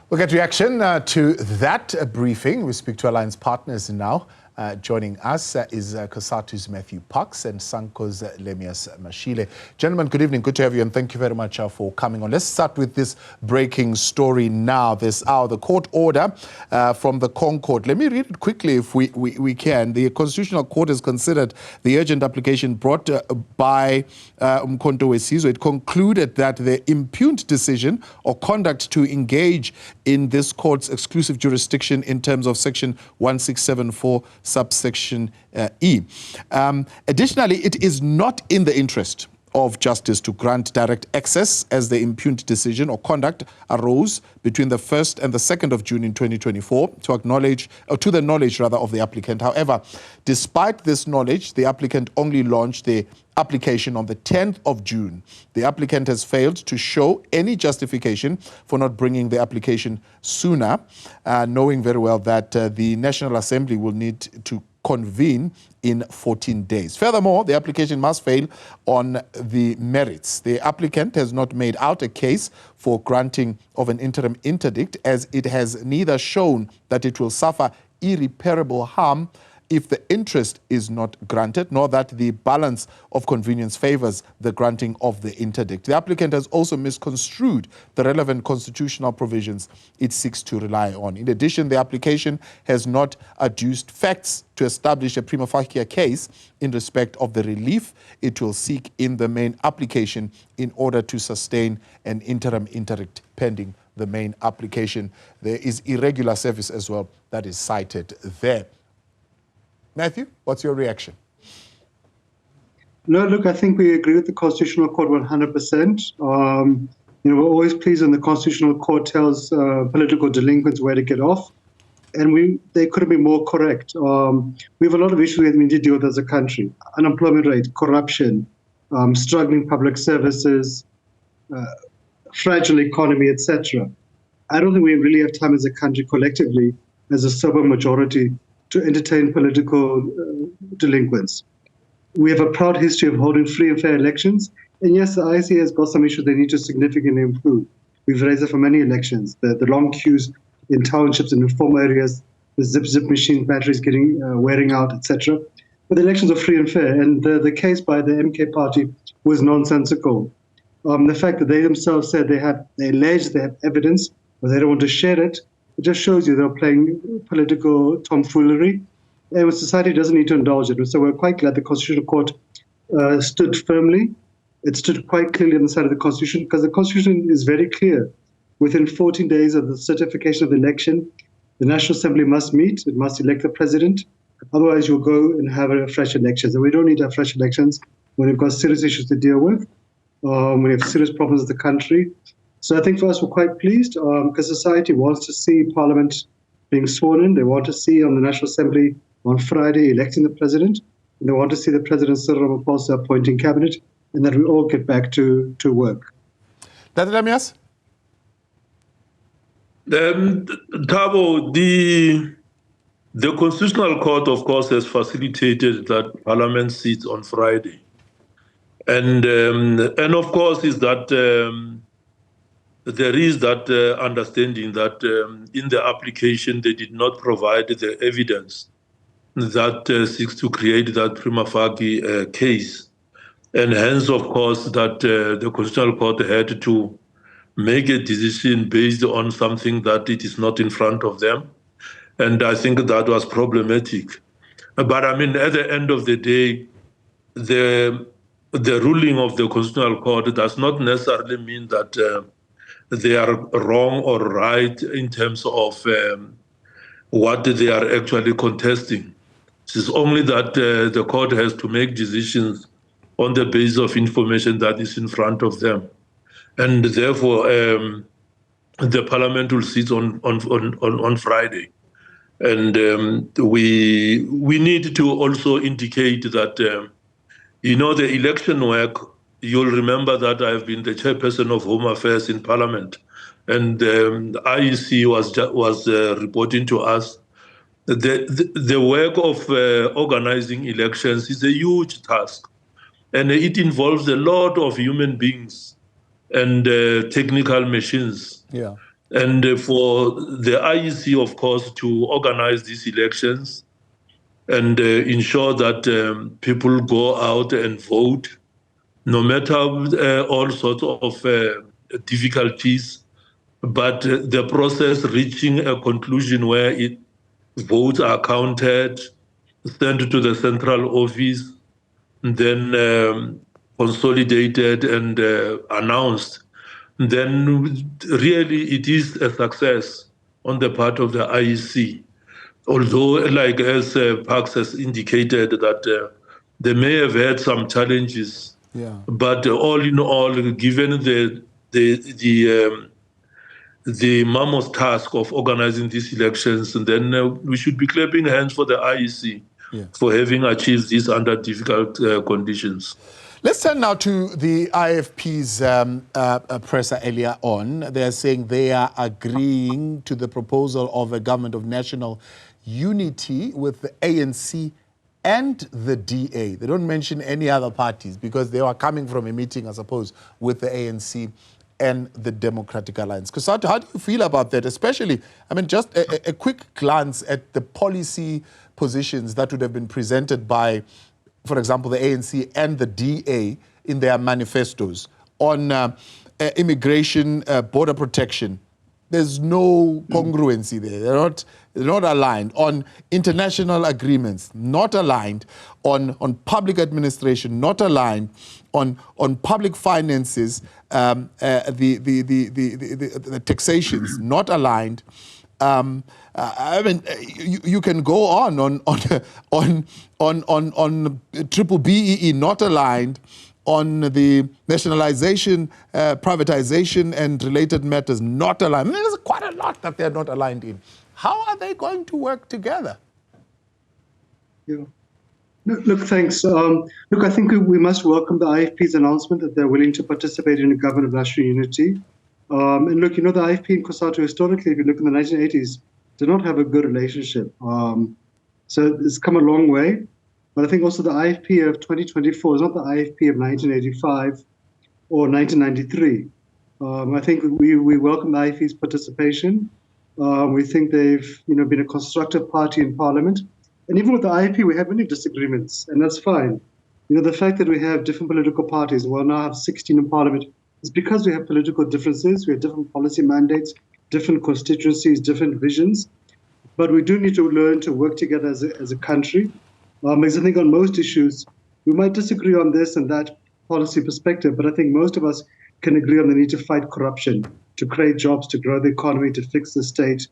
We'll get reaction to that briefing. We speak to Alliance partners now. Joining us is Cosatu's Matthew Parks and Sanco's Lemias Mashile. Gentlemen, good evening. Good to have you, and thank you very much for coming on. Let's start with this breaking story now. This hour, the court order from the Concord. Let me read it quickly if we can. The Constitutional Court has considered the urgent application brought by Umkhonto Wesizwe. It concluded that the impugned decision or conduct to engage in this court's exclusive jurisdiction in terms of Section 1674 subsection E. Additionally, it is not in the interest of justice to grant direct access as the impugned decision or conduct arose between the 1st and the 2nd of June in 2024 to the knowledge of the applicant. However, despite this knowledge, the applicant only launched the application on the 10th of June. The applicant has failed to show any justification for not bringing the application sooner, knowing very well that the National Assembly will need to convene in 14 days. Furthermore, the application must fail on the merits. The applicant has not made out a case for granting of an interim interdict, as it has neither shown that it will suffer irreparable harm if the interest is not granted, nor that the balance of convenience favors the granting of the interdict. The applicant has also misconstrued the relevant constitutional provisions it seeks to rely on. In addition, the application has not adduced facts to establish a prima facie case in respect of the relief it will seek in the main application in order to sustain an interim interdict pending the main application. There is irregular service as well that is cited there. Matthew, what's your reaction? No, look, I think we agree with the Constitutional Court 100%. We're always pleased when the Constitutional Court tells political delinquents where to get off, and they couldn't be more correct. We have a lot of issues we need to deal with as a country: unemployment rate, corruption, struggling public services, fragile economy, etc. I don't think we really have time as a country collectively, as a sober majority, to entertain political delinquents. We have a proud history of holding free and fair elections. And yes, the IEC has got some issues they need to significantly improve. We've raised it for many elections. The long queues in townships and informal areas, the zip machine batteries getting wearing out, etc. But the elections are free and fair. And the case by the MK party was nonsensical. The fact that they themselves said they allege they have evidence, but they don't want to share it, it just shows you they're playing political tomfoolery, and society doesn't need to indulge it. So we're quite glad the Constitutional Court stood firmly. It stood quite clearly on the side of the Constitution, because the Constitution is very clear. Within 14 days of the certification of the election, the National Assembly must meet. It must elect the president. Otherwise, you'll go and have fresh elections. And we don't need to have fresh elections when we've got serious issues to deal with, when we have serious problems with the country. So I think for us, we're quite pleased because society wants to see Parliament being sworn in. They want to see on the National Assembly on Friday electing the president. And they want to see the President Cyril Ramaphosa appointing cabinet, and that we all get back to work. Dr. Lemias? Thabo, the Constitutional Court, of course, has facilitated that Parliament sits on Friday. And of course, is that there is that understanding that in the application they did not provide the evidence that seeks to create that prima facie case. And hence, of course, that the Constitutional Court had to make a decision based on something that it is not in front of them. And I think that was problematic. But I mean, at the end of the day, the ruling of the Constitutional Court does not necessarily mean that they are wrong or right in terms of what they are actually contesting. It is only that the court has to make decisions on the basis of information that is in front of them. And therefore, the Parliament will sit on Friday. And we need to also indicate that, the election work, you'll remember that I've been the chairperson of Home Affairs in Parliament, and the IEC was reporting to us the work of organizing elections is a huge task, and it involves a lot of human beings and technical machines. Yeah. And for the IEC, of course, to organize these elections and ensure that people go out and vote, no matter all sorts of difficulties, but the process reaching a conclusion where votes are counted, sent to the central office, then consolidated and announced, then really it is a success on the part of the IEC. Although, like as Parks has indicated, that they may have had some challenges, but all in all, given the mammoth task of organizing these elections, and then we should be clapping hands for the IEC for having achieved this under difficult conditions. Let's turn now to the IFP's presser earlier on. They're saying they are agreeing to the proposal of a government of national unity with the ANC and the DA. They don't mention any other parties because they are coming from a meeting, I suppose, with the ANC and the Democratic Alliance. Cosatu, how do you feel about that? Especially, I mean, just a quick glance at the policy positions that would have been presented by, for example, the ANC and the DA in their manifestos on immigration, border protection. There's no congruency there. They're not aligned. On international agreements, not aligned. On public administration, not aligned. On public finances, the taxations, not aligned. I mean, you can go on triple BEE, not aligned. On the nationalization, privatization, and related matters, not aligned. I mean, there's quite a lot that they're not aligned in. How are they going to work together? Yeah. Look, thanks. Look, I think we must welcome the IFP's announcement that they're willing to participate in a government of national unity. And look, you know, the IFP and Cosatu, historically, if you look in the 1980s, did not have a good relationship. So it's come a long way. But I think also the IFP of 2024 is not the IFP of 1985 or 1993. I think we welcome the IFP's participation. We think they've been a constructive party in Parliament. And even with the IFP, we have many disagreements, and that's fine. The fact that we have different political parties, we'll now have 16 in Parliament, is because we have political differences. We have different policy mandates, different constituencies, different visions. But we do need to learn to work together as a country. Because I think on most issues, we might disagree on this and that policy perspective, but I think most of us can agree on the need to fight corruption, to create jobs, to grow the economy, to fix the state,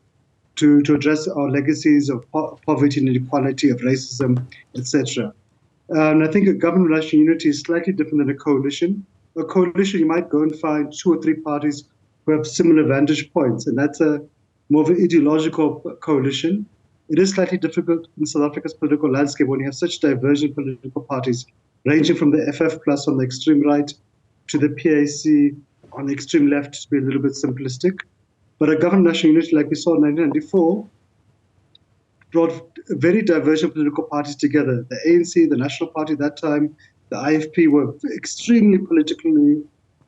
to address our legacies of poverty and inequality, of racism, etc. And I think a government of national unity is slightly different than a coalition. A coalition, you might go and find 2 or 3 parties who have similar vantage points, and that's a more of an ideological coalition. It is slightly difficult in South Africa's political landscape when you have such divergent political parties, ranging from the FF plus on the extreme right to the PAC on the extreme left, to be a little bit simplistic. But a government of national unity, like we saw in 1994, brought very divergent political parties together. The ANC, the National Party at that time, the IFP were extremely politically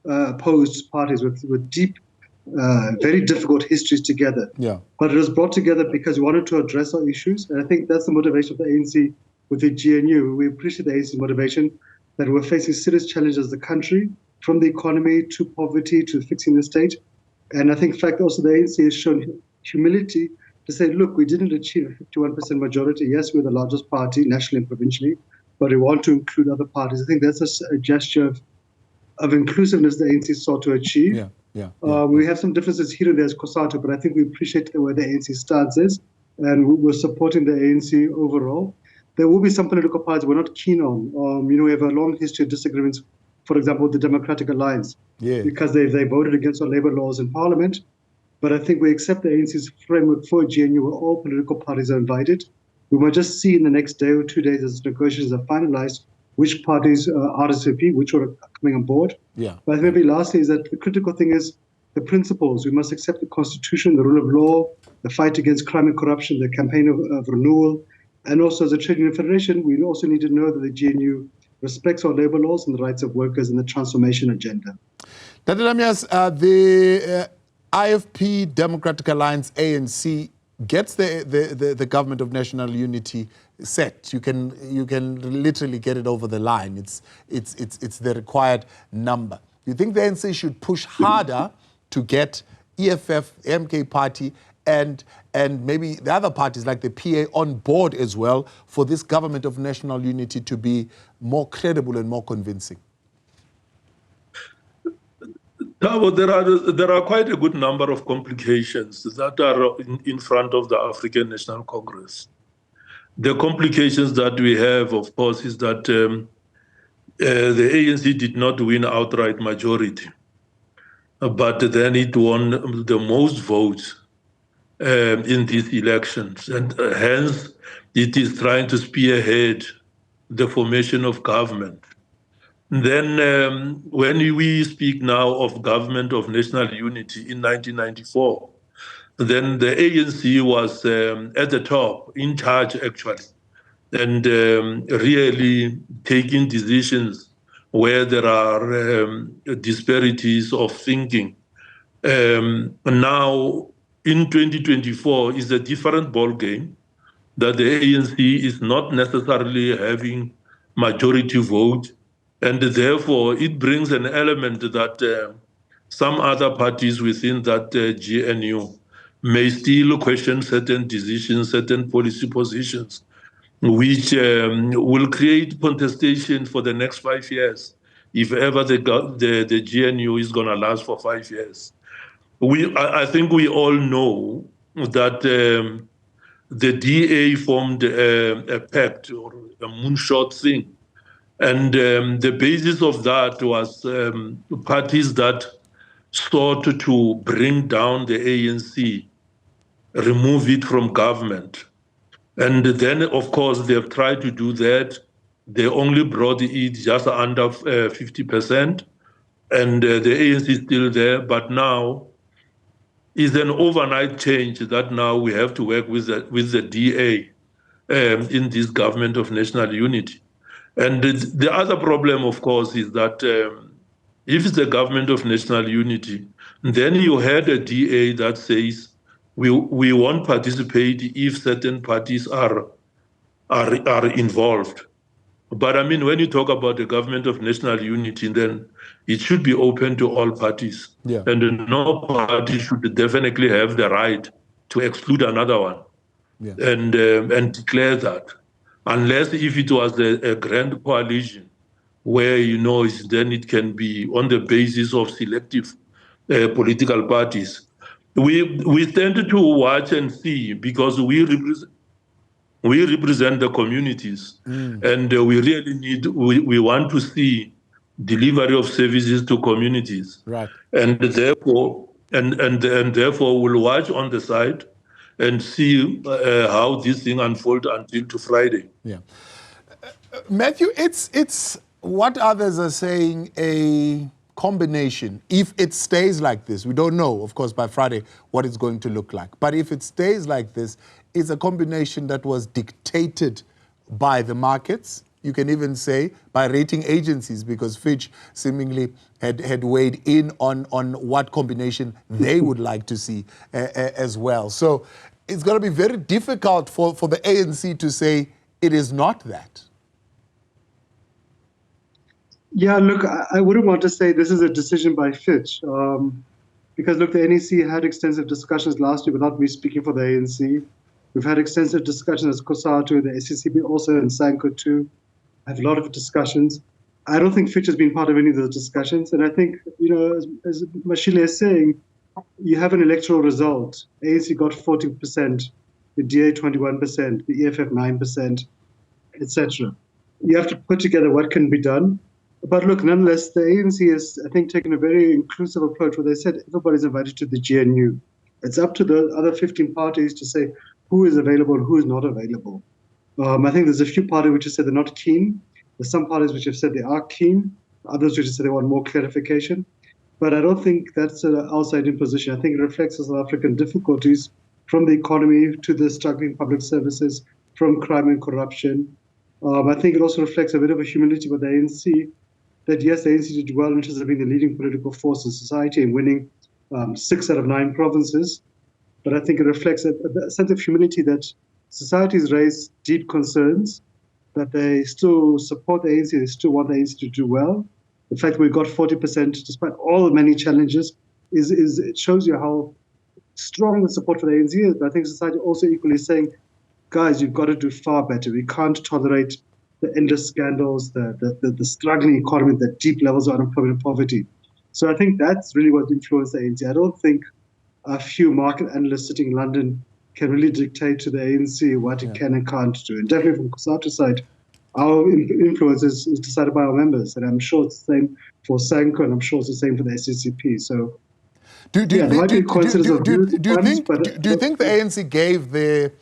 opposed parties with deep, very difficult histories together. Yeah. But it was brought together because we wanted to address our issues. And I think that's the motivation of the ANC with the GNU. We appreciate the ANC's motivation that we're facing serious challenges as a country, from the economy to poverty to fixing the state. And I think, in fact, also the ANC has shown humility to say, look, we didn't achieve a 51% majority. Yes, we're the largest party nationally and provincially, but we want to include other parties. I think that's a gesture of inclusiveness the ANC sought to achieve. We have some differences here and there as Cosatu, but I think we appreciate where the ANC stance is, and we're supporting the ANC overall. There will be some political parties we're not keen on. We have a long history of disagreements, for example, with the Democratic Alliance, because they voted against our labor laws in Parliament. But I think we accept the ANC's framework for GNU where all political parties are invited. We might just see in the next day or 2 days as negotiations are finalized which parties are RSVP, which are coming on board. But maybe lastly is that the critical thing is the principles. We must accept the Constitution, the rule of law, the fight against crime and corruption, the campaign of renewal. And also as a trade union federation, we also need to know that the GNU respects our labor laws and the rights of workers and the transformation agenda. Dr. Lemias, the IFP, Democratic Alliance, ANC gets the government of national unity set. You can literally get it over the line. It's the required number. Do you think the ANC should push harder to get EFF, MK Party, and maybe the other parties like the PA on board as well for this government of national unity to be more credible and more convincing? Thabo, there are quite a good number of complications that are in front of the African National Congress. The complications that we have, of course, is that the ANC did not win outright majority, but then it won the most votes in these elections, and hence it is trying to spearhead the formation of government. Then when we speak now of government of national unity in 1994, then the ANC was at the top, in charge actually, and really taking decisions where there are disparities of thinking. Now, in 2024 is a different ball game, that the ANC is not necessarily having majority vote, and therefore it brings an element that some other parties within that GNU may still question certain decisions, certain policy positions, which will create contestation for the next 5 years, if ever the GNU is going to last for 5 years. I think we all know that the DA formed a pact or a moonshot thing. And the basis of that was parties that sought to bring down the ANC, remove it from government. And then, of course, they've tried to do that. They only brought it just under 50%. And the ANC is still there. But now is an overnight change that now we have to work with the DA in this government of national unity. And the other problem, of course, is that if it's a government of national unity, then you had a DA that says we won't participate if certain parties are involved. But I mean, when you talk about the government of national unity, then it should be open to all parties. Yeah. And no party should definitely have the right to exclude another one. Yeah. And declare that. Unless if it was a grand coalition where, then it can be on the basis of selective political parties. We tend to watch and see because we represent the communities, and we really we want to see delivery of services to communities. Right. And therefore, therefore we'll watch on the side and see how this thing unfolds until to Friday. Yeah. Matthew, it's what others are saying, a combination. If it stays like this, we don't know, of course, by Friday what it's going to look like. But if it stays like this, it's a combination that was dictated by the markets. You can even say by rating agencies, because Fitch seemingly had weighed in on what combination they would like to see as well. So it's going to be very difficult for the ANC to say it is not that. Yeah, look, I wouldn't want to say this is a decision by Fitch, because, look, the NEC had extensive discussions last year, without me speaking for the ANC. We've had extensive discussions as Cosatu, the SCCB also, and Sanco too. I have a lot of discussions. I don't think Fitch has been part of any of those discussions. And I think, as Mashile is saying, you have an electoral result. ANC got 40%, the DA 21%, the EFF 9%, etc. You have to put together what can be done. But look, nonetheless, the ANC has, I think, taken a very inclusive approach where they said everybody's invited to the GNU. It's up to the other 15 parties to say who is available and who is not available. I think there's a few parties which have said they're not keen. There's some parties which have said they are keen. Others which have said they want more clarification. But I don't think that's an outside-in position. I think it reflects the South African difficulties, from the economy to the struggling public services, from crime and corruption. I think it also reflects a bit of a humility with the ANC, that yes, the ANC did well in terms of being the leading political force in society and winning 6 out of 9 provinces. But I think it reflects a sense of humility that societies raise deep concerns, that they still support the ANC, they still want the ANC to do well. The fact that we got 40%, despite all the many challenges, it shows you how strong the support for the ANC is. But I think society also equally saying, guys, you've got to do far better. We can't tolerate the endless scandals, the struggling economy, the deep levels of unemployment and poverty. So I think that's really what influenced the ANC. I don't think a few market analysts sitting in London can really dictate to the ANC what it can and can't do. And definitely from Cosatu's side, our influence is decided by our members. And I'm sure it's the same for Sanco, and I'm sure it's the same for the SCCP. So do you think the ANC gave their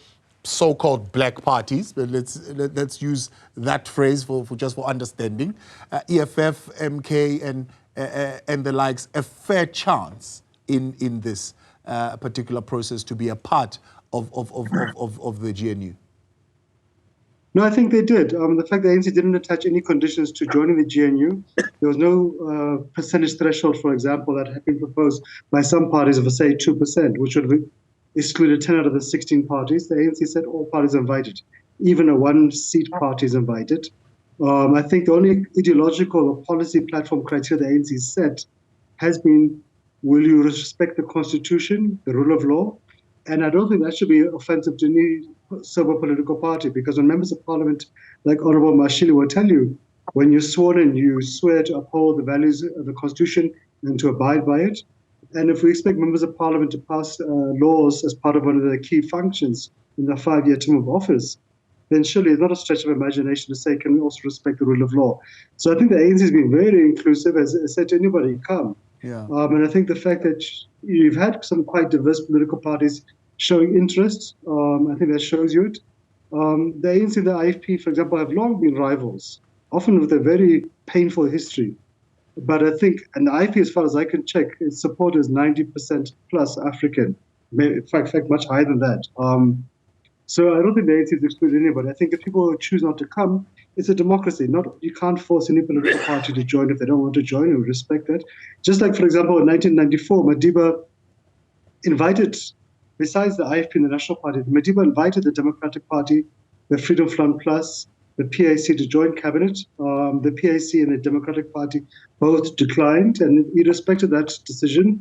so-called black parties, but let's use that phrase for understanding, EFF, MK, and the likes, a fair chance in this particular process to be a part of the GNU? No, I think they did. The fact that ANC didn't attach any conditions to joining the GNU, there was no percentage threshold, for example, that had been proposed by some parties of, say, 2%, which would have excluded 10 out of the 16 parties. The ANC said all parties are invited. Even a one-seat party is invited. I think the only ideological or policy platform criteria the ANC set has been, will you respect the Constitution, the rule of law? And I don't think that should be offensive to any sober political party, because when members of parliament like Honorable Mashile will tell you, when you're sworn in, you swear to uphold the values of the Constitution and to abide by it. And if we expect members of parliament to pass laws as part of one of their key functions in the 5-year term of office, then surely it's not a stretch of imagination to say, can we also respect the rule of law? So I think the ANC has been very inclusive, has said to anybody, come. Yeah. And I think the fact that you've had some quite diverse political parties showing interest, I think that shows you it. The ANC and the IFP, for example, have long been rivals, often with a very painful history. But I think, and the IFP, as far as I can check, its support is 90% plus African, in fact, much higher than that. So I don't think the ANC is excluding anybody. I think if people choose not to come, it's a democracy. You can't force any political party to join if they don't want to join. We respect that. Just like, for example, in 1994, Madiba invited, besides the IFP and the National Party, Madiba invited the Democratic Party, the Freedom Front Plus, the PAC to join cabinet. The PAC and the Democratic Party both declined, and he respected that decision.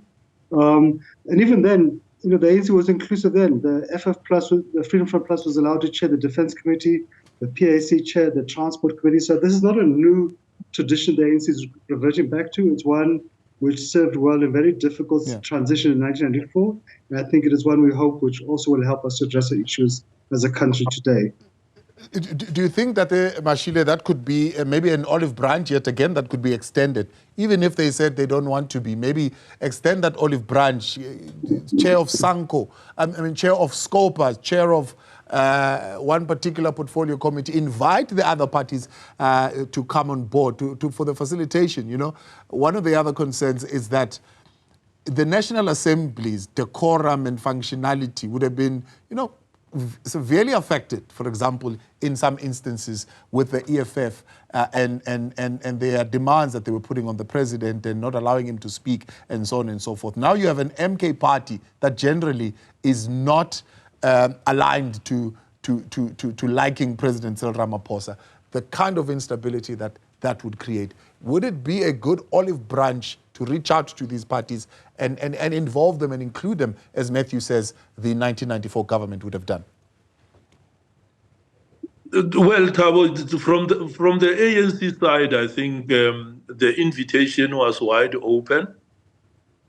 And even then, the ANC was inclusive then. The FF Plus, the Freedom Front Plus was allowed to chair the Defense Committee, the PAC chaired the Transport Committee. So this is not a new tradition the ANC is reverting back to. It's one which served well in very difficult transition in 1994. And I think it is one we hope which also will help us to address the issues as a country today. Do you think that, Mashile, that could be maybe an olive branch yet again that could be extended, even if they said they don't want to be? Maybe extend that olive branch, chair of Sanco, chair of Scopa, chair of one particular portfolio committee, invite the other parties to come on board for the facilitation. One of the other concerns is that the National Assembly's decorum and functionality would have been, severely affected, for example, in some instances with the EFF and their demands that they were putting on the president and not allowing him to speak and so on and so forth. Now you have an MK party that generally is not aligned to liking President Cyril Ramaphosa. The kind of instability that would create. Would it be a good olive branch to reach out to these parties and involve them and include them, as Matthew says the 1994 government would have done? Well, Thabo, from the ANC side, I think the invitation was wide open.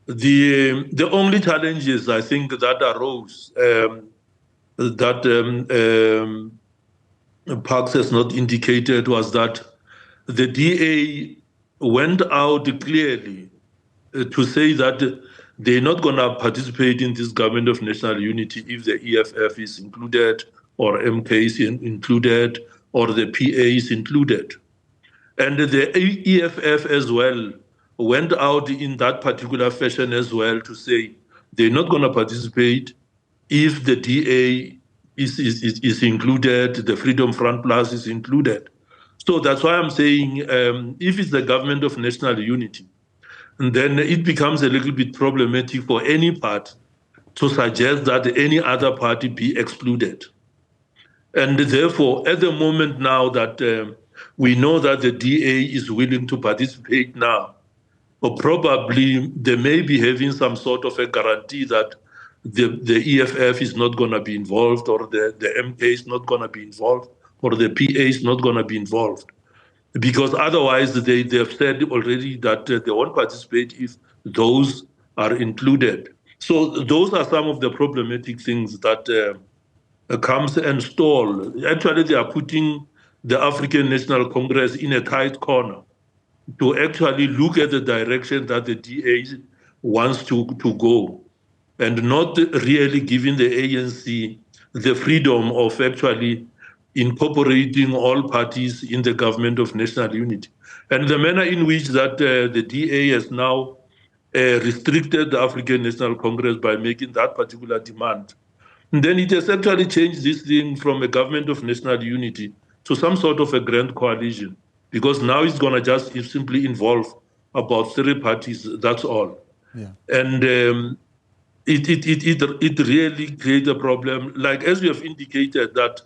The only challenges I think that arose that Parks has not indicated was that the DA went out clearly to say that they're not going to participate in this government of national unity if the EFF is included, or MK is included, or the PA is included. And the EFF as well went out in that particular fashion as well to say they're not going to participate if the DA is included, the Freedom Front Plus is included. So that's why I'm saying if it's the government of national unity, and then it becomes a little bit problematic for any part to suggest that any other party be excluded. And therefore, at the moment now that we know that the DA is willing to participate now, or probably they may be having some sort of a guarantee that the EFF is not going to be involved, or the MK is not going to be involved, or the PA is not going to be involved. Because otherwise, they have said already that they won't participate if those are included. So those are some of the problematic things that comes and stall. Actually, they are putting the African National Congress in a tight corner to actually look at the direction that the DA wants to go, and not really giving the ANC the freedom of actually incorporating all parties in the government of national unity. And the manner in which that the DA has now restricted the African National Congress by making that particular demand, and then it has actually changed this thing from a government of national unity to some sort of a grand coalition, because now it's going to just simply involve about 3 parties, that's all. Yeah. And it really creates a problem. Like, as we have indicated, that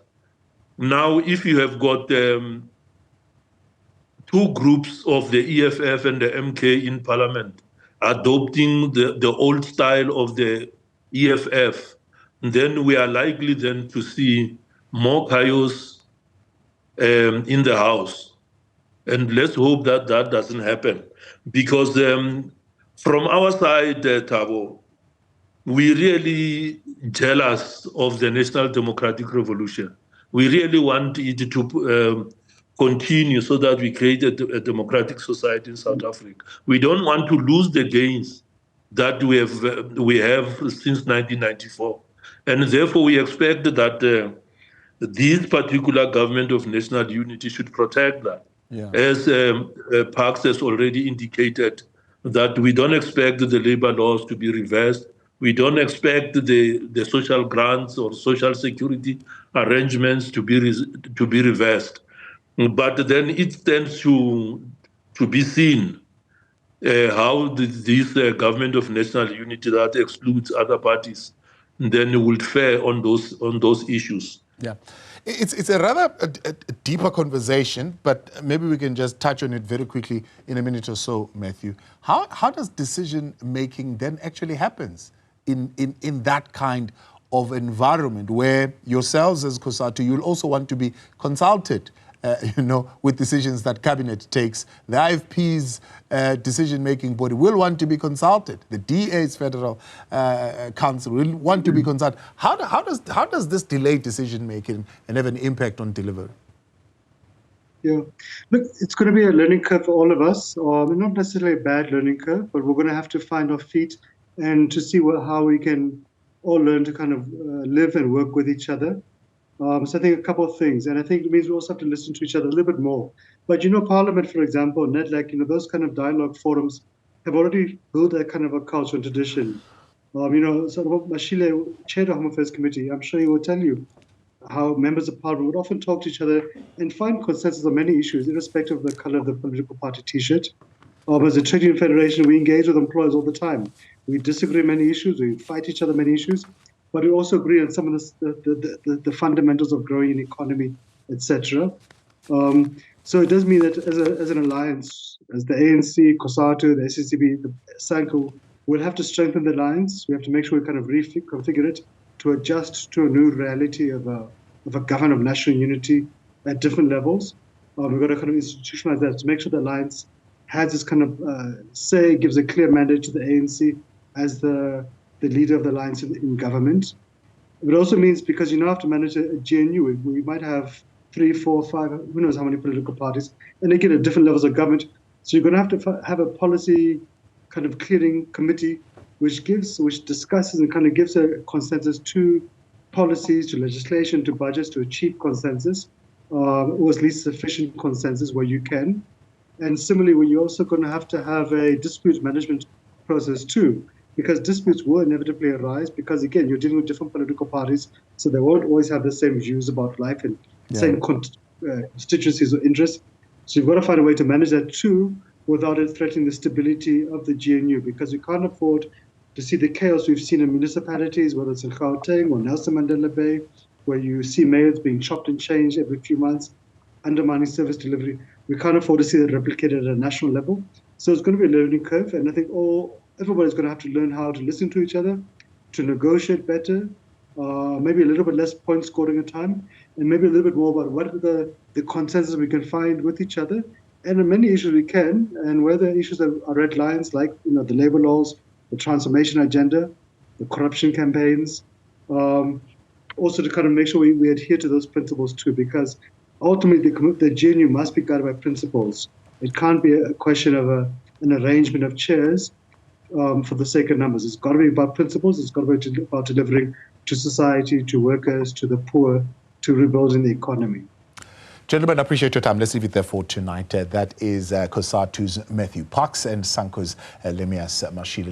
now if you have got 2 groups of the EFF and the MK in parliament adopting the old style of the EFF, then we are likely then to see more chaos in the House. And let's hope that that doesn't happen. Because from our side, Thabo, we really jealous of the National Democratic Revolution. We really want it to continue so that we create a democratic society in South Africa. We don't want to lose the gains that we have since 1994. And therefore, we expect that this particular government of national unity should protect that. Yeah. As Parks has already indicated, that we don't expect the labor laws to be reversed. We don't expect the social grants or social security arrangements to be reversed. But then it stands to be seen how this government of national unity that excludes other parties then will fare on those issues. Yeah, it's a rather a deeper conversation, but maybe we can just touch on it very quickly in a minute or so, Matthew. How does decision making then actually happens in that kind of environment where yourselves as Cosatu, you'll also want to be consulted, with decisions that cabinet takes. The IFP's decision-making body will want to be consulted. The DA's Federal Council will want to be consulted. How does this delay decision-making and have an impact on delivery? Yeah, look, it's going to be a learning curve for all of us. Not necessarily a bad learning curve, but we're going to have to find our feet and to see how we can all learn to kind of live and work with each other. So I think a couple of things, and I think it means we also have to listen to each other a little bit more. But Parliament, for example, NEDLAC, those kind of dialogue forums have already built that kind of a culture and tradition. Sort of Mashile chaired the Home Affairs Committee. I'm sure he will tell you how members of Parliament would often talk to each other and find consensus on many issues, irrespective of the color of the political party T-shirt. As a trade union federation, we engage with employers all the time. We disagree on many issues. We fight each other on many issues. But we also agree on some of the fundamentals of growing an economy, etc. So it does mean that as an alliance, as the ANC, Cosatu, the SCCB, the Sanco, we'll have to strengthen the alliance. We have to make sure we kind of reconfigure it to adjust to a new reality of a government of national unity at different levels. We've got to kind of institutionalize that to make sure the alliance has this kind of gives a clear mandate to the ANC as the leader of the alliance in government. It also means, because you now have to manage a GNU, we might have 3, 4, 5, who knows how many political parties, and they get at different levels of government. So you're going to have a policy kind of clearing committee which discusses and kind of gives a consensus to policies, to legislation, to budgets, to achieve consensus, or at least sufficient consensus where you can. And similarly, you're also going to have a dispute management process too, because disputes will inevitably arise because, again, you're dealing with different political parties, so they won't always have the same views about life and same constituencies or interests. So you've got to find a way to manage that too, without it threatening the stability of the GNU, because we can't afford to see the chaos we've seen in municipalities, whether it's in Gauteng or Nelson Mandela Bay, where you see mayors being chopped and changed every few months, undermining service delivery. We can't afford to see that replicated at a national level. So it's going to be a learning curve, and I think everybody's going to have to learn how to listen to each other, to negotiate better, maybe a little bit less point scoring at time, and maybe a little bit more about what are the consensus we can find with each other. And in many issues we can, and where the issues are red lines, like the labor laws, the transformation agenda, the corruption campaigns, also to kind of make sure we adhere to those principles too, because ultimately the GNU must be guided by principles. It can't be a question of an arrangement of chairs for the sake of numbers. It's got to be about principles. It's got to be about delivering to society, to workers, to the poor, to rebuilding the economy. Gentlemen, I appreciate your time. Let's leave it there for tonight. That is Cosatu's Matthew Parks and Sanco's Lemias Mashile.